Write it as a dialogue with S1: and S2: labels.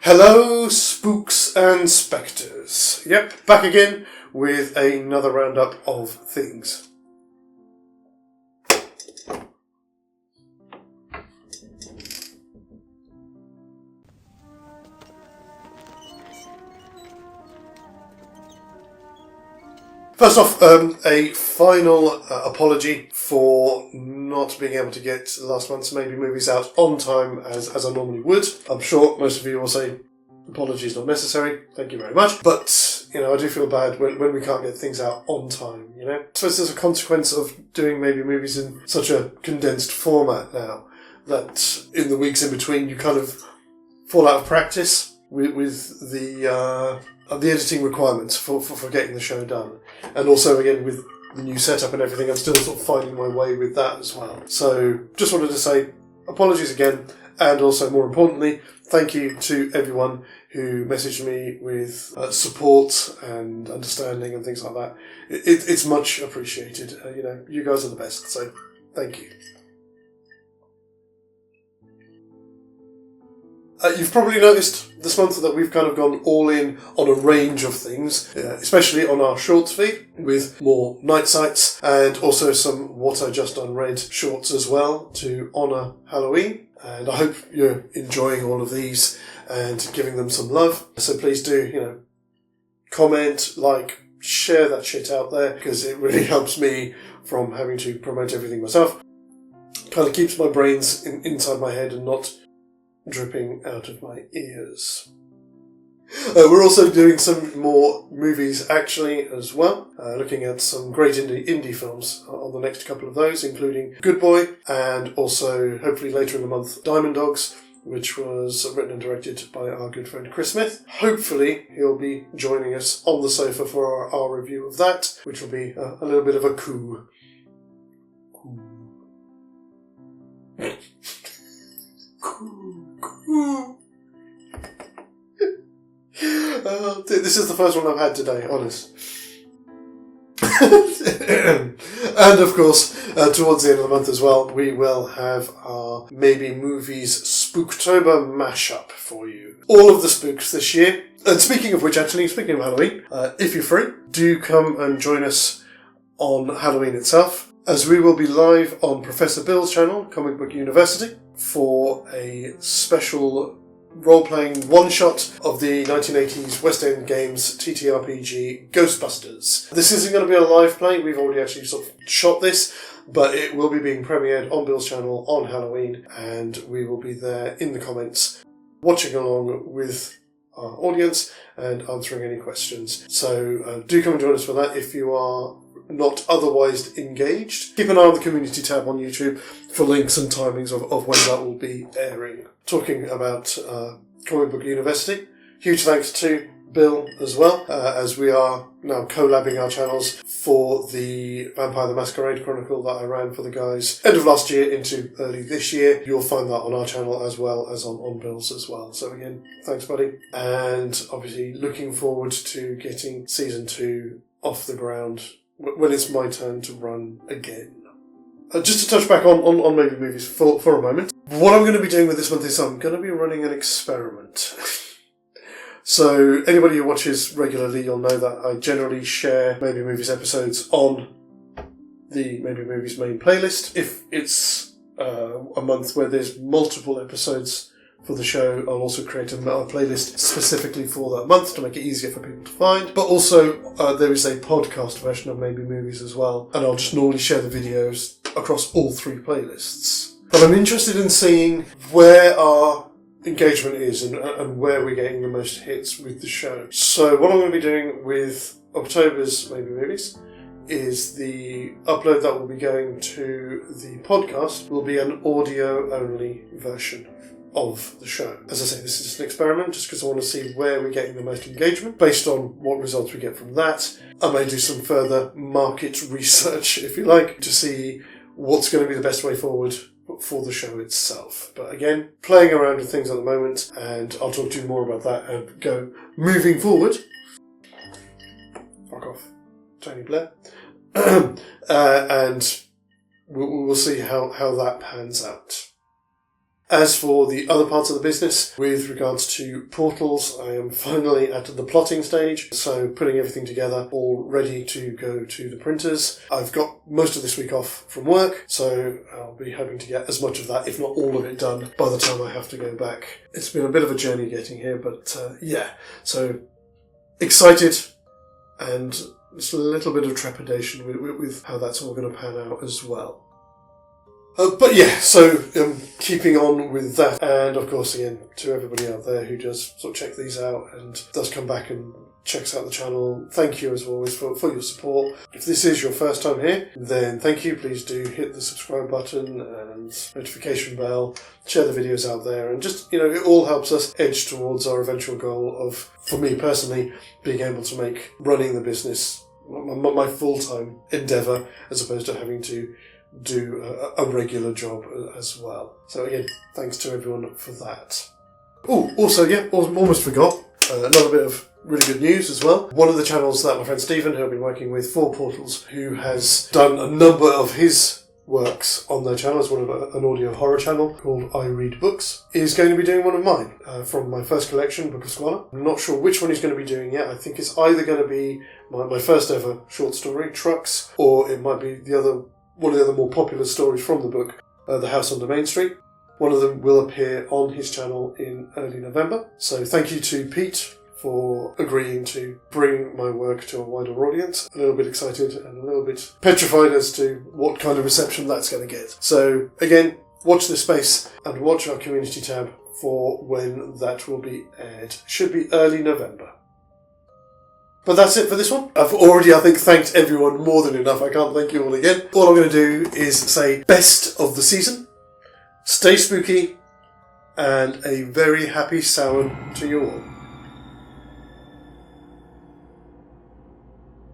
S1: Hello, spooks and spectres. Yep, back again with another roundup of things. First off, a final apology for not being able to get last month's Maybe Movies out on time as I normally would. I'm sure most of you will say, apologies not necessary, thank you very much. But, I do feel bad when we can't get things out on time, I suppose there's a consequence of doing Maybe Movies in such a condensed format now, that in the weeks in between you kind of fall out of practice with the editing requirements for getting the show done. And also, again, with the new setup and everything, I'm still sort of finding my way with that as well. So, just wanted to say apologies again, and also, more importantly, thank you to everyone who messaged me with support and understanding and things like that. It's much appreciated. You guys are the best, so thank you. You've probably noticed this month that we've kind of gone all in on a range of things, especially on our shorts feed, with more night sights and also some What I Just Unread shorts as well to honour Halloween. And I hope you're enjoying all of these and giving them some love. So please do, comment, like, share that shit out there, because it really helps me from having to promote everything myself. Kind of keeps my brains inside my head and not dripping out of my ears. We're also doing some more movies actually as well, looking at some great indie films on the next couple of those, including Good Boy and also hopefully later in the month Diamond Dogs, which was written and directed by our good friend Chris Smith. Hopefully he'll be joining us on the sofa for our review of that, which will be a little bit of a coup. This is the first one I've had today, honest. And of course, towards the end of the month as well, we will have our Maybe Movies Spooktober mashup for you. All of the spooks this year. And speaking of Halloween, if you're free, do come and join us on Halloween itself, as we will be live on Professor Bill's channel, Comic Book University, for a special role-playing one-shot of the 1980s West End Games TTRPG Ghostbusters. This isn't going to be a live play, we've already actually sort of shot this, but it will be being premiered on Bill's channel on Halloween, and we will be there in the comments watching along with our audience and answering any questions. So do come and join us for that if you are not otherwise engaged. Keep an eye on the community tab on YouTube for links and timings of when that will be airing. Talking about Comic Book University, huge thanks to Bill as well, as we are now collabing our channels for the Vampire the Masquerade Chronicle that I ran for the guys end of last year into early this year. You'll find that on our channel as well as on Bill's as well. So again, thanks buddy. And obviously looking forward to getting season 2 off the ground when it's my turn to run again. Just to touch back on Maybe Movies for a moment. What I'm going to be doing with this month is I'm going to be running an experiment. So anybody who watches regularly, you'll know that I generally share Maybe Movies episodes on the Maybe Movies main playlist. If it's a month where there's multiple episodes for the show, I'll also create a playlist specifically for that month to make it easier for people to find. But also, there is a podcast version of Maybe Movies as well, and I'll just normally share the videos across all 3 playlists. But I'm interested in seeing where our engagement is and where we're getting the most hits with the show. So what I'm going to be doing with October's Maybe Movies is the upload that will be going to the podcast will be an audio-only version of the show. As I say, this is just an experiment, just because I want to see where we're getting the most engagement. Based on what results we get from that, I may do some further market research, if you like, to see what's going to be the best way forward for the show itself. But again, playing around with things at the moment, and I'll talk to you more about that and go moving forward. Fuck off, Tony Blair. And we'll see how that pans out. As for the other parts of the business, with regards to portals, I am finally at the plotting stage, so putting everything together, all ready to go to the printers. I've got most of this week off from work, so I'll be hoping to get as much of that, if not all of it, done by the time I have to go back. It's been a bit of a journey getting here, but so excited and just a little bit of trepidation with how that's all going to pan out as well. So keeping on with that, and of course again, to everybody out there who does sort of check these out and does come back and checks out the channel, thank you as always for your support. If this is your first time here, then thank you. Please do hit the subscribe button and notification bell, share the videos out there, and just, it all helps us edge towards our eventual goal of, for me personally, being able to make running the business my full-time endeavour, as opposed to having to do a regular job as well. So again, thanks to everyone for that. Almost forgot, another bit of really good news as well. One of the channels that my friend Stephen, who I've been working with for Portals, who has done a number of his works on their channel as one of an audio horror channel called I Read Books, is going to be doing one of mine from my first collection, Book of Squalor. I'm not sure which one he's going to be doing yet. I think it's either going to be my first ever short story, Trucks, or it might be one of the other more popular stories from the book, The House on Domain Street. One of them will appear on his channel in early November. So thank you to Pete for agreeing to bring my work to a wider audience. A little bit excited and a little bit petrified as to what kind of reception that's going to get. So again, watch this space and watch our community tab for when that will be aired. Should be early November. But that's it for this one. I've already, I think, thanked everyone more than enough. I can't thank you all again. All I'm going to do is say best of the season, stay spooky, and a very happy Samhain to you all.